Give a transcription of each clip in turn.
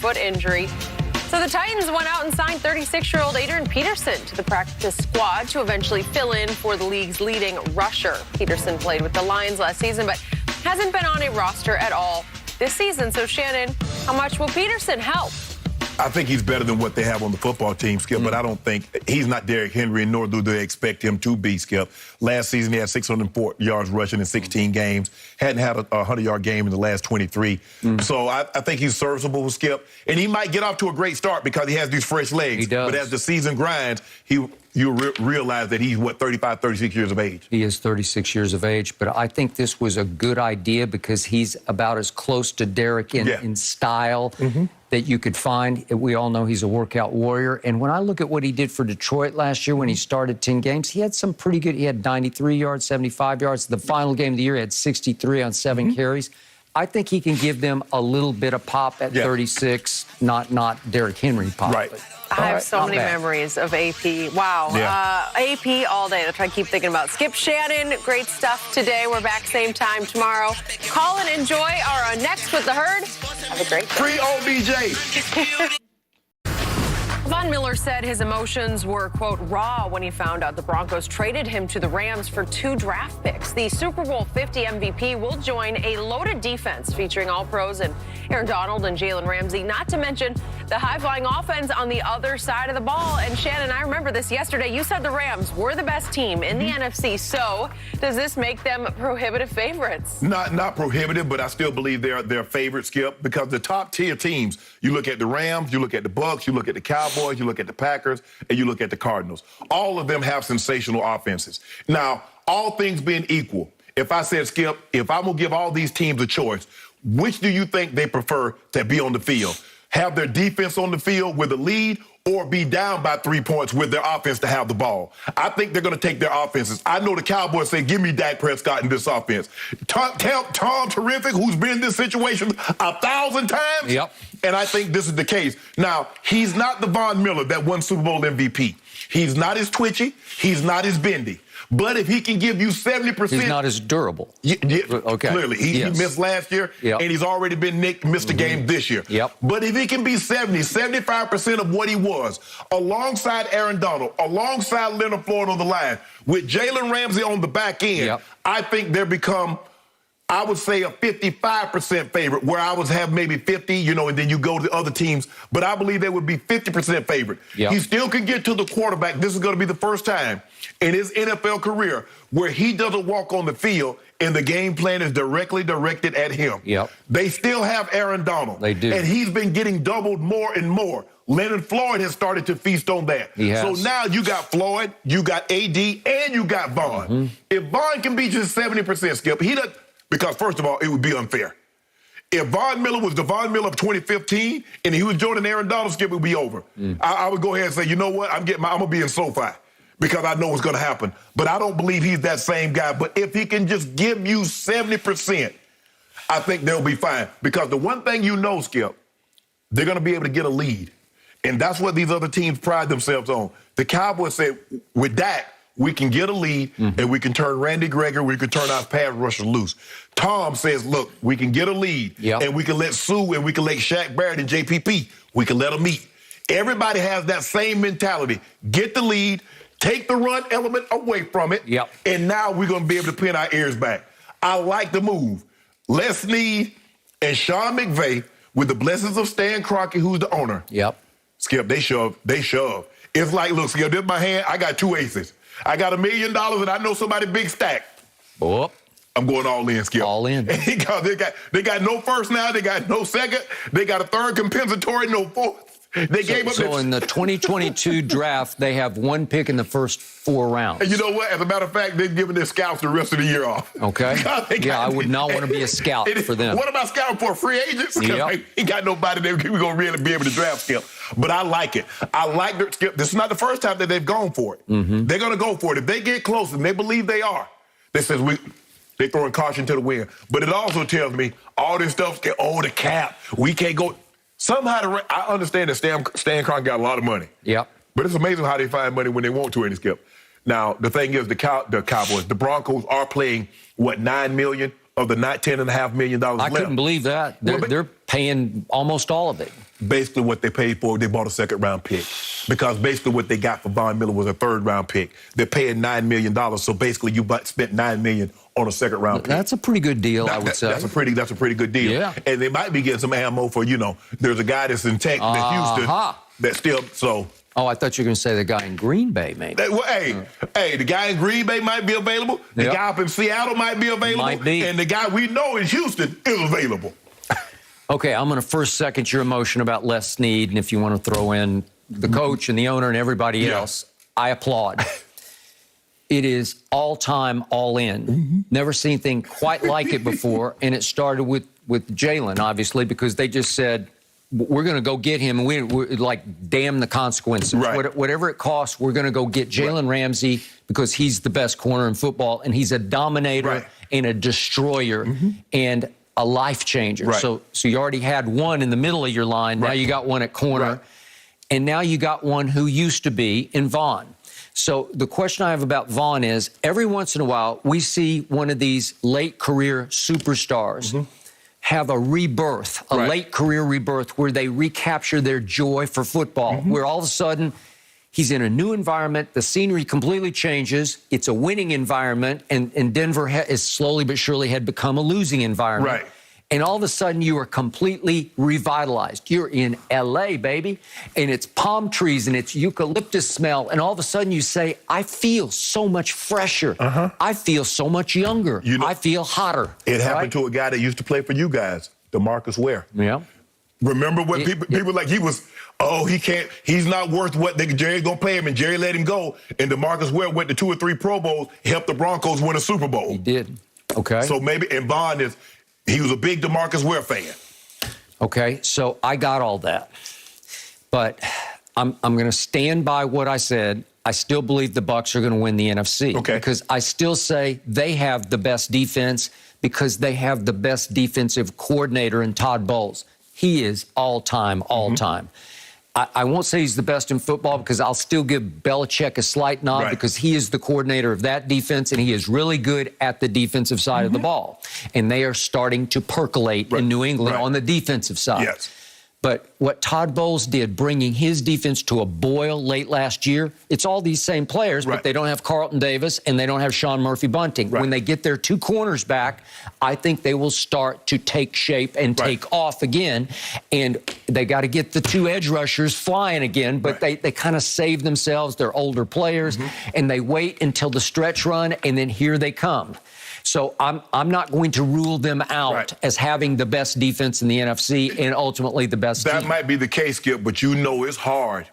foot injury. So the Titans went out and signed 36-year-old Adrian Peterson to the practice squad to eventually fill in for the league's leading rusher. Peterson played with the Lions last season, but hasn't been on a roster at all this season. So, Shannon, how much will Peterson help? I think he's better than what they have on the football team, Skip, but I don't think he's not Derrick Henry, nor do they expect him to be, Skip. Last season, he had 604 yards rushing in 16 games. Hadn't had a 100-yard game in the last 23. So I think he's serviceable with Skip. And he might get off to a great start because he has these fresh legs. He does. But as the season grinds, you realize that he's, 35, 36 years of age. He is 36 years of age, but I think this was a good idea because he's about as close to Derrick in style that you could find. We all know he's a workout warrior. And when I look at what he did for Detroit last year when he started 10 games, he had some pretty good. He had 93 yards, 75 yards. The final game of the year, he had 63 on 7 carries. I think he can give them a little bit of pop at 36, not Derrick Henry pop. Right. I have so many memories of AP. Wow. Yeah. AP all day. That's what I keep thinking about. Skip, Shannon, great stuff today. We're back same time tomorrow. Call and enjoy our Next with the Herd. Have a great day. Free OBJ. Von Miller said his emotions were, quote, raw when he found out the Broncos traded him to the Rams for 2 draft picks. The Super Bowl 50 MVP will join a loaded defense featuring all-pros and Aaron Donald and Jalen Ramsey, not to mention the high-flying offense on the other side of the ball. And Shannon, I remember this yesterday. You said the Rams were the best team in the NFC. So does this make them prohibitive favorites? Not prohibitive, but I still believe they're favorites, Skip, because the top-tier teams, you look at the Rams, you look at the Bucs, you look at the Cowboys, you look at the Packers, and you look at the Cardinals. All of them have sensational offenses. Now, all things being equal, if I said, Skip, if I'm going to give all these teams a choice, which do you think they prefer to be on the field? Have their defense on the field with a lead or be down by 3 points with their offense to have the ball? I think they're going to take their offenses. I know the Cowboys say, give me Dak Prescott in this offense. Tom Terrific, who's been in this situation 1,000 times. Yep. And I think this is the case. Now, he's not the Von Miller that won Super Bowl MVP. He's not as twitchy. He's not as bendy. But if he can give you 70%... He's not as durable. Okay. Clearly. He missed last year, and he's already been missed a game this year. But if he can be 75% of what he was, alongside Aaron Donald, alongside Leonard Floyd on the line, with Jalen Ramsey on the back end, I think they become... I would say a 55% favorite, where I would have maybe 50, and then you go to the other teams. But I believe they would be 50% favorite. He still can get to the quarterback. This is going to be the first time in his NFL career where he doesn't walk on the field and the game plan is directly directed at him. They still have Aaron Donald. They do. And he's been getting doubled more and more. Leonard Floyd has started to feast on that. So now you got Floyd, you got AD, and you got Vaughn. If Vaughn can be just 70%, Skip, he doesn't... Because, first of all, it would be unfair. If Von Miller was the Von Miller of 2015 and he was joining Aaron Donald, Skip, it would be over. I would go ahead and say, you know what? I'm going to be in SoFi because I know what's going to happen. But I don't believe he's that same guy. But if he can just give you 70%, I think they'll be fine. Because the one thing you know, Skip, they're going to be able to get a lead. And that's what these other teams pride themselves on. The Cowboys said, with Dak, we can get a lead, and we can turn Randy Gregory, we can turn our pass rushers loose. Tom says, look, we can get a lead, and we can let Sue and we can let Shaq Barrett and JPP, we can let them eat. Everybody has that same mentality. Get the lead, take the run element away from it, and now we're going to be able to pin our ears back. I like the move. Les Snead and Sean McVay, with the blessings of Stan Kroenke, who's the owner. Skip, they shove. It's like, look, Skip, this is my hand. I got 2 aces. I got $1 million, and I know somebody big stack. I'm going all in, Skip. All in. They got no first now. They got no second. They got a third compensatory, no fourth. They gave up. So in the 2022 draft, they have 1 pick in the first 4 rounds. And you know what? As a matter of fact, they've given their scouts the rest of the year off. I would not want to be a scout for them. What about scouting for free agents? Ain't got nobody that we're going to really be able to draft, Skip. But I like it. I like their Skip. This is not the first time that they've gone for it. They're going to go for it. If they get close, and they believe they are, they says they're throwing caution to the wind. But it also tells me all this stuff, the cap, we can't go. Somehow, I understand that Stan Kroenke got a lot of money. But it's amazing how they find money when they want to, and Skip. Now, the thing is, the Cowboys, the Broncos are playing, $9 million of the $10.5 million left. I couldn't believe that. They're paying almost all of it. basically what they paid for, they bought a second-round pick. Because basically what they got for Von Miller was a third-round pick. They're paying $9 million, so basically you spent $9 million on a second-round pick. That's a pretty good deal, I would say. That's a pretty good deal. Yeah. And they might be getting some ammo for, there's a guy that's in Texas, Houston, that's still, so... Oh, I thought you were going to say the guy in Green Bay, maybe. Well, hey, the guy in Green Bay might be available. The guy up in Seattle might be available. Might be. And the guy we know in Houston is available. Okay, I'm going to first second your emotion about Les Snead, and if you want to throw in the coach and the owner and everybody else, I applaud. It is all-time, all-in. Never seen anything quite like it before, and it started with Jalen, obviously, because they just said, we're going to go get him, and we're like, damn the consequences. Right. Whatever it costs, we're going to go get Jalen Ramsey because he's the best corner in football, and he's a dominator and a destroyer and a life changer. Right. So you already had one in the middle of your line. Now you got one at corner, and now you got one who used to be in Vaughn. So the question I have about Vaughn is, every once in a while, we see one of these late career superstars have a rebirth, a late career rebirth, where they recapture their joy for football, where all of a sudden he's in a new environment, the scenery completely changes, it's a winning environment, and Denver is slowly but surely had become a losing environment. Right. And all of a sudden you are completely revitalized. You're in LA, baby, and it's palm trees and it's eucalyptus smell, and all of a sudden you say, I feel so much fresher. I feel so much younger. I feel hotter. It happened to a guy that used to play for you guys, DeMarcus Ware. Yeah. Remember what people like, he's not worth what Jerry's going to pay him, and Jerry let him go, and DeMarcus Ware went to 2 or 3 Pro Bowls, helped the Broncos win a Super Bowl. He did. Okay. So maybe, and Vaughn he was a big DeMarcus Ware fan. Okay, so I got all that. But I'm going to stand by what I said. I still believe the Bucs are going to win the NFC. Okay. Because I still say they have the best defense because they have the best defensive coordinator in Todd Bowles. He is all-time, all-time. I won't say he's the best in football because I'll still give Belichick a slight nod because he is the coordinator of that defense, and he is really good at the defensive side of the ball. And they are starting to percolate in New England on the defensive side. Yes. But what Todd Bowles did, bringing his defense to a boil late last year, it's all these same players, but they don't have Carlton Davis and they don't have Sean Murphy-Bunting. When they get their 2 corners back, I think they will start to take shape and take off again. And they got to get the 2 edge rushers flying again, but they kind of save themselves. They're older players, and they wait until the stretch run, and then here they come. So I'm not going to rule them out as having the best defense in the NFC and ultimately the best team. That might be the case, Skip, but it's hard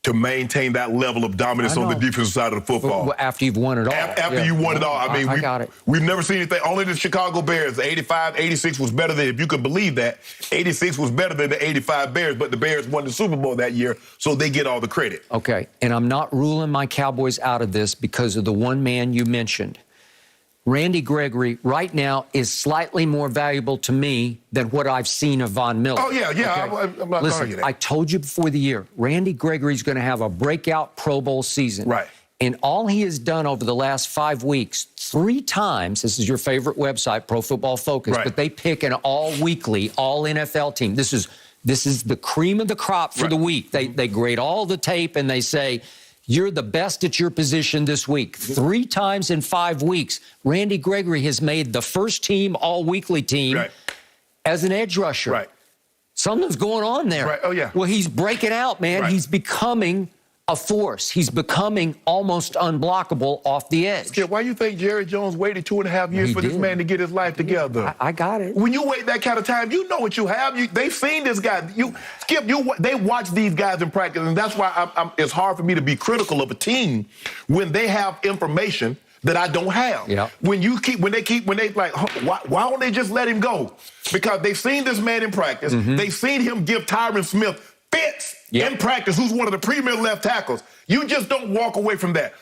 to maintain that level of dominance on the defensive side of the football. After you've won it all. After you won it all. I mean, I got it. We've never seen anything. Only the Chicago Bears, 85, 86 was better than, if you could believe that, 86 was better than the 85 Bears, but the Bears won the Super Bowl that year, so they get all the credit. Okay, and I'm not ruling my Cowboys out of this because of the one man you mentioned. Randy Gregory right now is slightly more valuable to me than what I've seen of Von Miller. Oh, yeah. I'm not going to argue that. I told you before the year, Randy Gregory's going to have a breakout Pro Bowl season. Right. And all he has done over the last 5 weeks, 3 times, this is your favorite website, Pro Football Focus, but they pick an all-weekly, all-NFL team. This is the cream of the crop for the week. They grade all the tape and they say, you're the best at your position this week. 3 times in 5 weeks, Randy Gregory has made the first team, all-weekly team, as an edge rusher. Right. Something's going on there. Right. Oh, yeah. Well, he's breaking out, man. He's becoming a force. He's becoming almost unblockable off the edge. Skip, why do you think Jerry Jones waited 2.5 years for this man to get his life together? I got it. When you wait that kind of time, you know what you have. They've seen this guy. They watch these guys in practice, and that's why it's hard for me to be critical of a team when they have information that I don't have. Yeah. When they like, why don't they just let him go? Because they've seen this man in practice. They've seen him give Tyron Smith fits in practice, who's one of the premier left tackles. You just don't walk away from that.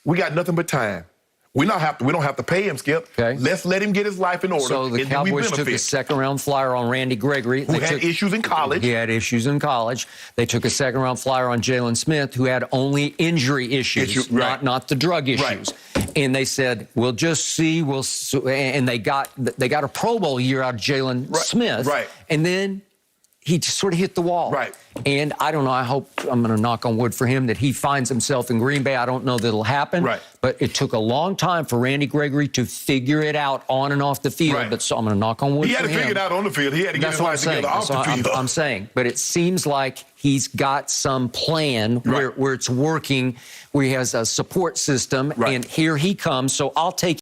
We got nothing but time. We don't have to pay him, Skip. Okay. Let's let him get his life in order. So the Cowboys took a second-round flyer on Randy Gregory. Who had issues in college. He had issues in college. They took a second-round flyer on Jalen Smith, who had only injury issues, not the drug issues. And they said, we'll just see. And they got a Pro Bowl year out of Jalen Smith. And then he just sort of hit the wall. Right. And I don't know, I'm going to knock on wood for him that he finds himself in Green Bay. I don't know that it'll happen. Right. But it took a long time for Randy Gregory to figure it out on and off the field. Right. But so I'm going to knock on wood He for had him. to figure it out on the field. He had to get his life together off the field. I'm saying. But it seems like he's got some plan where it's working, where he has a support system. Right. And here he comes. So I'll take